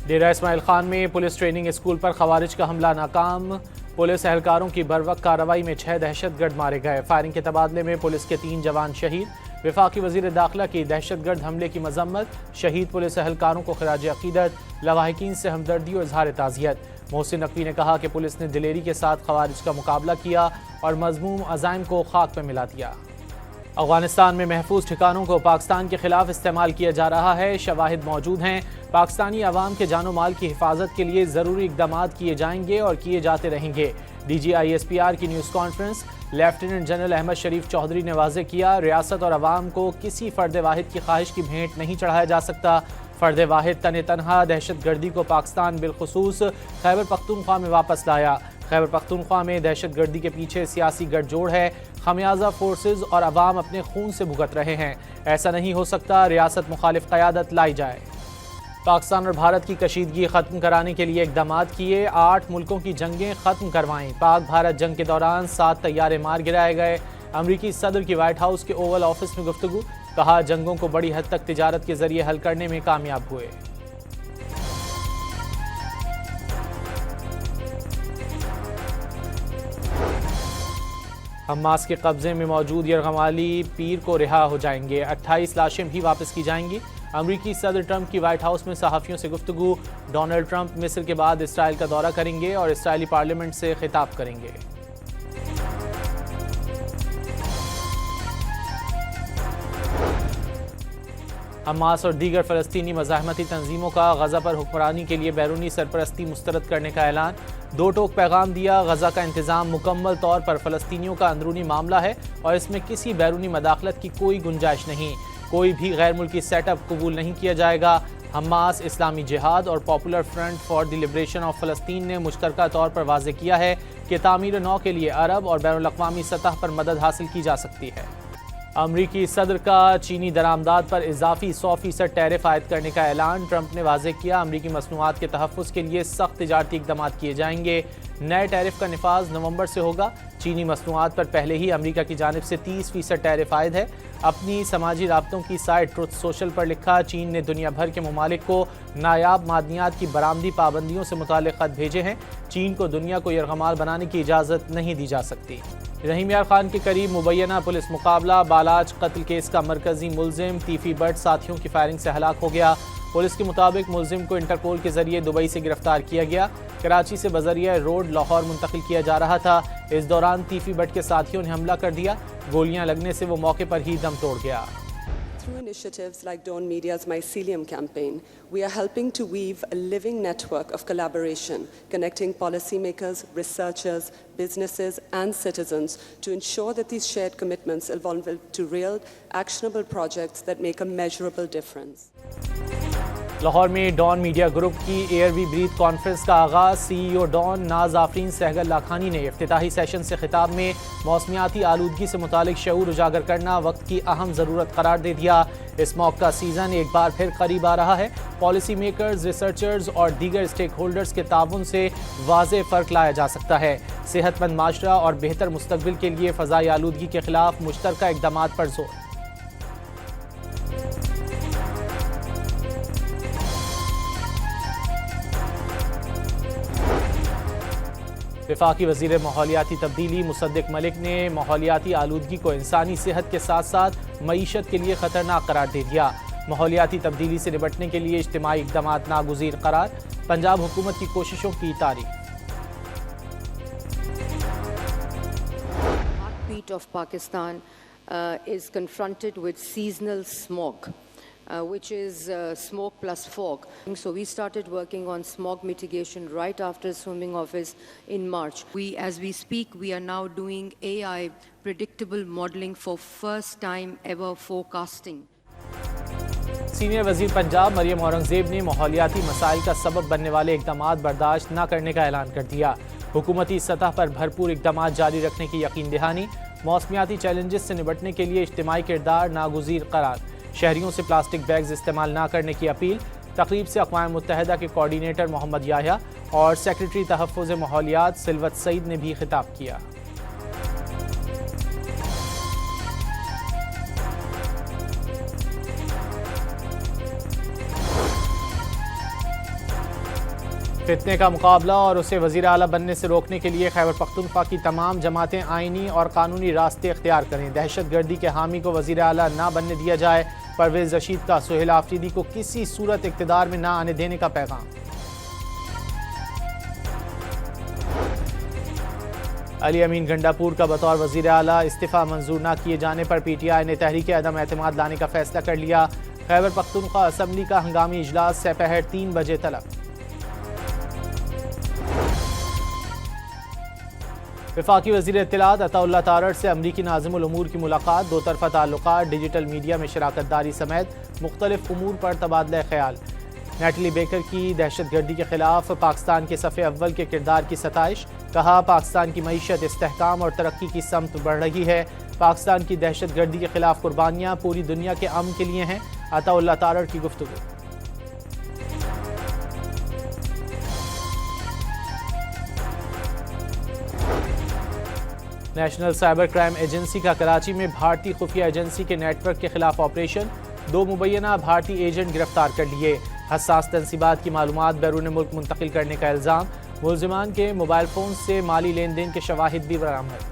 डेरा इस्माइल खान में police training school पर खवारिज का हमला नाकाम। पुलिस एहलकारों की बरवक्त कार्रवाई में 6 दहशतगर्द मारे गए। फायरिंग के तबादले में पुलिस के 3 जवान शहीद। वफाकी वजीर दाखिला की दहशतगर्द हमले की मजम्मत। शहीद पुलिस एहलकारों को खराज अकीदत। लवाहिकीन से हमदर्दी और इजहार ताज़ियत। मोहसिन नकवी ने कहा कि पुलिस ने दिलेरी के साथ खवारिज का मुकाबला किया और मजमूम अज़ाइम को खाक में मिला दिया। अफगानिस्तान में महफूज ठिकानों को पाकिस्तान के खिलाफ इस्तेमाल किया जा रहा है। शवाहिद मौजूद हैं। पाकिस्तानी अवाम के जानो माल की हिफाजत के लिए ज़रूरी इकदाम किए जाएंगे और किए जाते रहेंगे। DGISPR की news conference. Lieutenant general Ahmed Sharif Chaudhry ने वाज़ेह किया, रियासत और अवाम को किसी फ़र्द वाहिद की ख्वाहिश की भेंट नहीं चढ़ाया जा सकता। फ़र्द वाहिद तने तनहा दहशत गर्दी को पाकिस्तान बिलखुसूस खैबर पख्तूनख्वा में वापस लाया। खैबर पख्तूनख्वा में दहशत गर्दी के पीछे सियासी गठजोड़ है। खमियाजा फोर्सेज और अवाम अपने खून से भुगत रहे हैं। ऐसा नहीं हो सकता। रियासत मुखालिफ क़यादत लाई जाए। पाकिस्तान और भारत की कशीदगी ख़त्म कराने के लिए इकदाम किए। 8 मुल्कों की जंगें ख़त्म करवाएं। पाक भारत जंग के दौरान 7 तैयारे मार गिराए गए। अमरीकी सदर की वाइट हाउस के ओवल ऑफिस में गुफ्तगू। कहा, जंगों को बड़ी हद तक तिजारत के जरिए हल करने में कामयाब हुए। हमास के कब्जे में मौजूद यरगमाली पीर को रिहा हो जाएंगे। 28 लाशें भी वापस की जाएंगी। अमरीकी सदर ट्रंप की वाइट हाउस में सहाफ़ियों से गुफ्तगू। डोनाल्ड ट्रंप मिस्र के बाद इसराइल का दौरा करेंगे और इसराइली पार्लियामेंट से खिताब करेंगे। हमास और दीगर फ़लस्तीनी मज़ाहमती तंजीमों का गज़ा पर हुक्मरानी के लिए बैरूनी सरपरस्ती मुस्तरद करने का ऐलान। 2 टोक पैगाम दिया। गज़ा का इंतज़ाम मुकम्मल तौर पर फ़लस्तीनियों का अंदरूनी मामला है और इसमें किसी बैरूनी मदाखलत की कोई गुंजाइश नहीं। कोई भी गैर मुल्की सेटअप कबूल नहीं किया जाएगा। हमास, इस्लामी जिहाद और popular front for the liberation of फ़लस्तीन ने मुश्तरका तौर पर वाज़ेह किया है कि तामीर नौ के लिए अरब और बैनुल अक़वामी सतह पर मदद हासिल की जा सकती है। अमरीकी सदर का चीनी दरामदाद पर इजाफी 100% टैरिफ आयद करने का ऐलान। ट्रंप ने वाज़ेह किया, अमरीकी मसनूआत के तहफ़्फ़ुज़ के लिए सख्त तिजारती इक़दाम किए जाएंगे। नए टैरिफ का निफाज नवंबर से होगा। चीनी मसनूआत पर पहले ही अमरीका की जानिब से 30% टैरिफ आयद है। अपनी समाजी राब्तों की साइट ट्रुथ सोशल पर लिखा, चीन ने दुनिया भर के ममालिक को नायाब मादनियात की बरामदी पाबंदियों से मुताल्लिक़ ख़त भेजे हैं। चीन को दुनिया को यरगमाल बनाने की इजाज़त नहीं दी जा सकती। रहीम यार खान के करीब मुबैना पुलिस मुकाबला। बालाज कत्ल केस का मरकजी मुलजिम तीफी बट साथियों की फायरिंग से हलाक हो गया। पुलिस के मुताबिक मुलजिम को इंटरपोल के जरिए दुबई से गिरफ्तार किया गया। कराची से बजरिया रोड लाहौर मुंतकिल किया जा रहा था। इस दौरान तीफी बट के साथियों ने हमला कर दिया। गोलियां लगने से वो मौके पर ही दम तोड़ गया। Through initiatives like Dawn Media's Mycelium campaign, we are helping to weave a living network of collaboration, connecting policymakers, researchers, businesses and citizens to ensure that these shared commitments evolve to real, actionable projects that make a measurable difference. Lahore में don media group की air we breathe conference का आगाज़। CEO don नाज आफरीन सहगल लाखानी ने इफ्तिताही session से खिताब में मौसमियाती आलूदगी से मुतालिक शऊर उजागर करना वक्त की अहम ज़रूरत करार दे दिया। इस मौक़ का सीज़न एक बार फिर करीब आ रहा है। पॉलिसी मेकर्स, रिसर्चर्स और दीगर स्टेक होल्डर्स के ताउन से वाज़ेह फ़र्क लाया जा सकता है। सेहतमंद माशरा और बेहतर मुस्तक़बिल के लिए फ़ज़ाई आलूदगी के खिलाफ मुश्तरका इक़दामात पर जोर। वफाकी वज़ीर माहौलियाती तब्दीली मुसद्दिक मलिक ने माहौलियाती आलूदगी को इंसानी सेहत के साथ साथ मईशत के लिए ख़तरनाक करार दे दिया। माहौलियाती तब्दीली से निपटने के लिए इज्तिमाई इक़दामात नागुज़ीर करार। पंजाब हुकूमत की कोशिशों की तारीफ। Heartbeat of Pakistan is confronted with seasonal smog. Which is smoke plus fog. So we started working on smog mitigation right after assuming office in March. As we speak, we are now doing AI predictable modeling for first time ever forecasting. Senior वज़ीर पंजाब मरियम औरंगज़ेब ने माहौलियाती मसाइल का सबब बनने वाले इक़दामात बर्दाश्त न करने का ऐलान कर दिया। हुकूमती सतह पर भरपूर इक़दामात जारी रखने की यकीन दहानी। मौसमियाती चैलेंजेस से निपटने के लिए इज्तिमाई किरदार नागुज़ीर करार। शहरियों से प्लास्टिक बैग्स इस्तेमाल ना करने की अपील। तकरीब से अक़वाम मुत्तहिदा के कोऑर्डिनेटर मोहम्मद याह्या और सेक्रेटरी तहफ़्फ़ुज़ माहौलियात सिलवत सईद ने भी खिताब किया। फितने का मुकाबला और उसे वज़ीर आला बनने से रोकने के लिए खैबर पख्तूनख्वा की तमाम जमातें आईनी और कानूनी रास्ते इख्तियार करें। दहशत गर्दी के हामी को वज़ीर आला ना बनने दिया जाए। परवेज़ रशीद का सुहेल आफरीदी को किसी सूरत इक़्तिदार में ना आने देने का पैगाम। अली अमीन गंडापुर का बतौर वज़ीर आला इस्तीफ़ा मंजूर न किए जाने पर PTI ने तहरीक अदम एतमाद लाने का फैसला कर लिया। खैबर पख्तूनख्वा असम्बली का हंगामी इजलास दोपहर 3 बजे तलब। वफाकी वज़ीर इत्तलात अताउल्लाह तारड़ से अमरीकी नाज़िमुल उमूर की मुलाकात। दो तरफ़ा ताल्लुकात, डिजिटल मीडिया में शराकतदारी समेत मुख्तलिफ उमूर पर तबादला ख्याल। नेटली बेकर की दहशत गर्दी के खिलाफ पाकिस्तान के सफ़े अव्वल के किरदार की सताइश। कहा, पाकिस्तान की मईशत इस्तेहकाम और तरक्की की समत बढ़ रही है। पाकिस्तान की दहशत गर्दी के खिलाफ कुर्बानियाँ पूरी दुनिया के अमन के लिए हैं। अताउल्लाह तारड़ की गुफ्तगू। नेशनल साइबर क्राइम एजेंसी का कराची में भारतीय खुफिया एजेंसी के नेटवर्क के खिलाफ ऑपरेशन। 2 मुबैना भारतीय एजेंट गिरफ्तार कर लिए। हसास तंसीबात की मालूमात बैरून मुल्क मुंतकिल करने का इल्ज़ाम। मुलजिमान के मोबाइल फ़ोन से माली लेन देन के शवाहिद भी बरामद।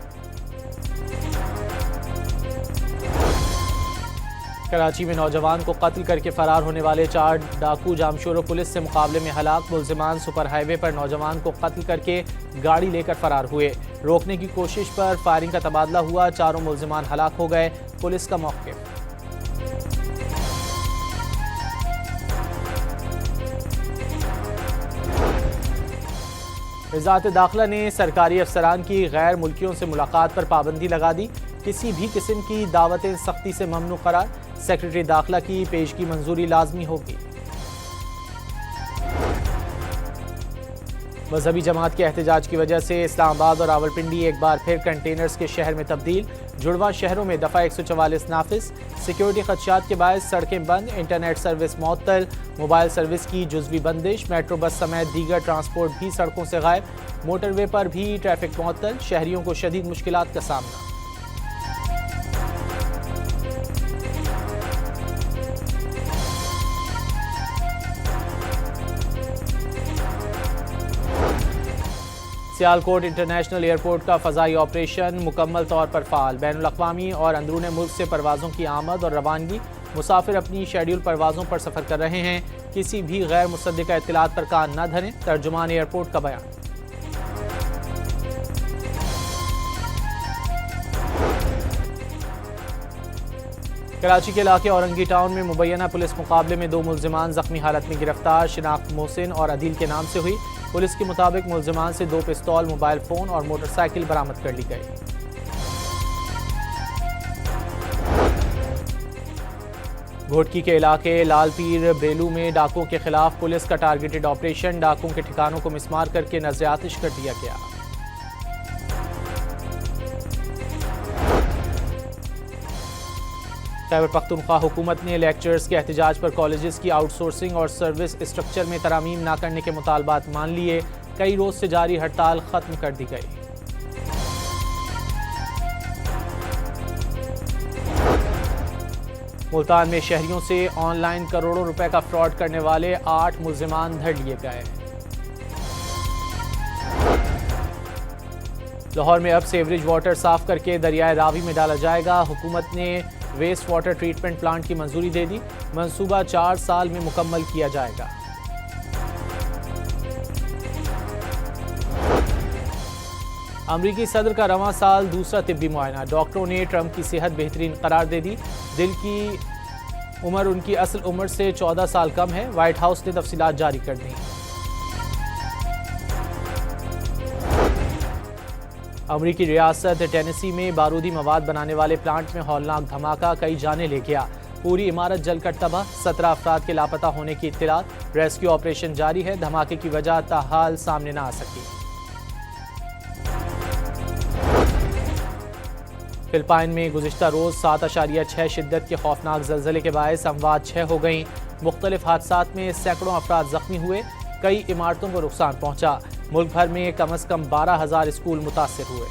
कराची में नौजवान को कत्ल करके फरार होने वाले 4 डाकू जामशोरो पुलिस से मुकाबले में हलाक। मुलजिमान सुपर हाईवे पर नौजवान को कत्ल करके गाड़ी लेकर फरार हुए। रोकने की कोशिश पर फायरिंग का तबादला हुआ। चारों मुलजिमान हलाक हो गए। पुलिस का मौक़िफ़। वज़ारत दाखिला ने सरकारी अफसरान की गैर मुल्कियों से मुलाकात पर पाबंदी लगा दी। किसी भी किस्म की दावतें सख्ती से ममनू करार। सेक्रेटरी दाखिला की पेशगी मंजूरी लाजमी होगी। मजहबी जमात के एहतजाज की वजह से इस्लामाबाद और रावलपिंडी एक बार फिर कंटेनर्स के शहर में तब्दील। जुड़वा शहरों में दफ़ा 144 नाफिज। सिक्योरिटी खदशात के बायस सड़कें बंद। इंटरनेट सर्विस मुअत्तल। मोबाइल सर्विस की जुज़वी बंदिश। मेट्रो बस समेत दीगर ट्रांसपोर्ट भी सड़कों से गायब। मोटरवे पर भी ट्रैफिक मुअत्तल। शहरियों को शदीद मुश्किलात का सामना। सियालकोट इंटरनेशनल एयरपोर्ट का फ़ज़ाई ऑपरेशन मुकम्मल तौर पर फ़ाल। बैनुल अक़वामी और अंदरून मुल्क से परवाज़ों की आमद और रवानगी। मुसाफिर अपनी शेड्यूल परवाज़ों पर सफ़र कर रहे हैं। किसी भी गैर मुसद्दिक़ा इत्तलात पर कान न धरें। तर्जुमान एयरपोर्ट का बयान। कराची के इलाके औरंगी टाउन में मुबैना पुलिस मुकाबले में 2 मुलजिमान जख्मी हालत में गिरफ्तार। शिनाख्त मोहसिन और अदील के नाम से हुई। पुलिस के मुताबिक मुलजिमान से 2 पिस्तौल, मोबाइल फ़ोन और मोटरसाइकिल बरामद कर ली गई। घोटकी के इलाके लालपीर बेलू में डाकुओं के खिलाफ पुलिस का टारगेटेड ऑपरेशन। डाकुओं के ठिकानों को मिसमार करके नजर आतिश कर दिया गया। खैबर पख्तूनख्वा हुकूमत ने लेक्चरर्स के एहतजाज पर कॉलेजेस की आउटसोर्सिंग और सर्विस स्ट्रक्चर में तरामीम ना करने के मुतालबात मान लिए। कई रोज से जारी हड़ताल खत्म कर दी गई। मुल्तान में शहरियों से ऑनलाइन करोड़ों रुपए का फ्रॉड करने वाले 8 मुलजिमान धर लिए गए। लाहौर में अब सीवरेज वाटर साफ करके दरियाए रावी में डाला जाएगा। हुकूमत ने वेस्ट वाटर ट्रीटमेंट प्लांट की मंजूरी दे दी। मंसूबा 4 साल में मुकम्मल किया जाएगा। अमरीकी सदर का रवां साल दूसरा तिब्बी मुआयना। डॉक्टरों ने ट्रंप की सेहत बेहतरीन करार दे दी। दिल की उम्र उनकी असल उम्र से 14 साल कम है। व्हाइट हाउस ने तफसीलात जारी कर दी। अमरीकी रियासत टेनेसी में बारूदी मवाद बनाने वाले प्लांट में हौलनाक धमाका कई जाने ले गया। पूरी इमारत जलकर तबाह। 17 अफराद के लापता होने की इत्तलात। रेस्क्यू ऑपरेशन जारी है। धमाके की वजह ताहाल सामने न आ सकी। फिलिपाइन में गुज़िश्ता रोज़ 7.6 शिद्दत के खौफनाक ज़लज़ले के बायस अमवात 6 हो गईं। मुख्तलिफ हादसात में सैकड़ों अफराद ज़ख्मी हुए। कई इमारतों को नुकसान पहुंचा। मुल्क भर में कम अज़ कम 12,000 स्कूल मुतासिर हुए।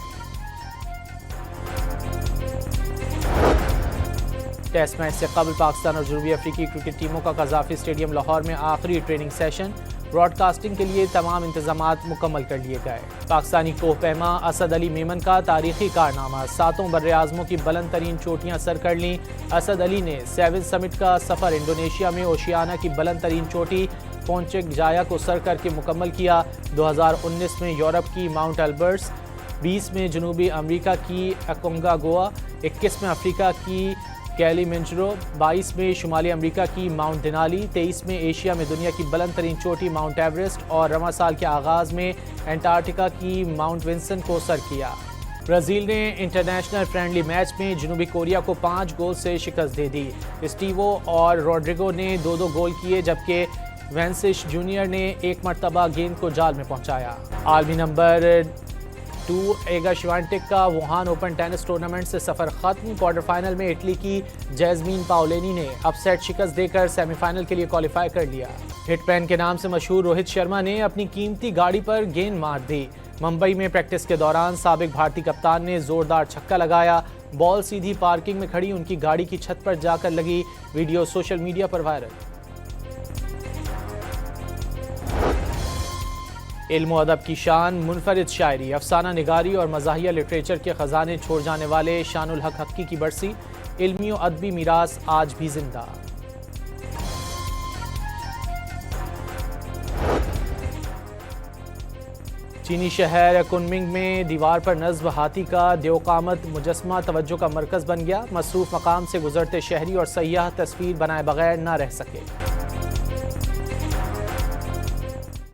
टेस्ट मैच से कबल पाकिस्तान और जनूबी अफ्रीकी क्रिकेट टीमों का कज़ाफ़ी स्टेडियम लाहौर में आखिरी ट्रेनिंग सेशन। ब्रॉडकास्टिंग के लिए तमाम इंतजामात मुकम्मल कर लिए गए। पाकिस्तानी कोहपैमा असद अली मेमन का तारीखी कारनामा, 7 बर्रे आज़मों की बुलंद तरीन चोटियाँ सर कर लीं। असद अली ने 7 समिट का सफ़र इंडोनेशिया में ओशियाना की बुलंद तरीन चोटी पोंचेक जाया को सर करके मुकम्मल किया। 2019 में यूरोप की माउंट एल्बर्ट्स, 20 में जनूबी अमेरिका की अकोंगागुआ, 21 में अफ्रीका की कैलिमंजारो, 22 में शुमाली अमेरिका की माउंट देनाली, 23 में एशिया में दुनिया की बुलंद तरीन चोटी माउंट एवरेस्ट और रवां साल के आगाज़ में एंटार्क्टिका की माउंट विंसन को सर किया। ब्राज़ील ने इंटरनेशनल फ्रेंडली मैच में जनूबी कोरिया को 5 गोल से शिकस्त दे दी। स्टीवो और रोड्रिगो ने 2-2 गोल किए, जबकि वेंसिश जूनियर ने एक मरतबा गेंद को जाल में पहुंचाया। आलमी नंबर 2 एगा श्वांटेक का वुहान ओपन टेनिस टूर्नामेंट से सफ़र ख़त्म। क्वार्टर फाइनल में इटली की जैस्मीन पाओलेनी ने अपसेट शिकस्त देकर सेमीफाइनल के लिए क्वालिफाई कर लिया। हिटमैन के नाम से मशहूर रोहित शर्मा ने अपनी कीमती गाड़ी पर गेंद मार दी। मुंबई में प्रैक्टिस के दौरान साबिक भारतीय कप्तान ने जोरदार छक्का लगाया। बॉल सीधी पार्किंग में खड़ी उनकी गाड़ी की छत पर जाकर लगी। वीडियो सोशल मीडिया पर वायरल। इल्म और अदब की शान, मुनफरिद शायरी, अफसाना निगारी और मज़ाहिया लिटरेचर के ख़जाने छोड़ जाने वाले शानुल हक हक्की की बरसी। इल्मी और अदबी मीरास आज भी जिंदा। चीनी शहर कुनमिंग में दीवार पर नस्ब हाथी का देवकामत मुजस्मा तवज्जो का मरकज़ बन गया। मसरूफ़ मकाम से गुजरते शहरी और सयाह तस्वीर बनाए बगैर न रह सके।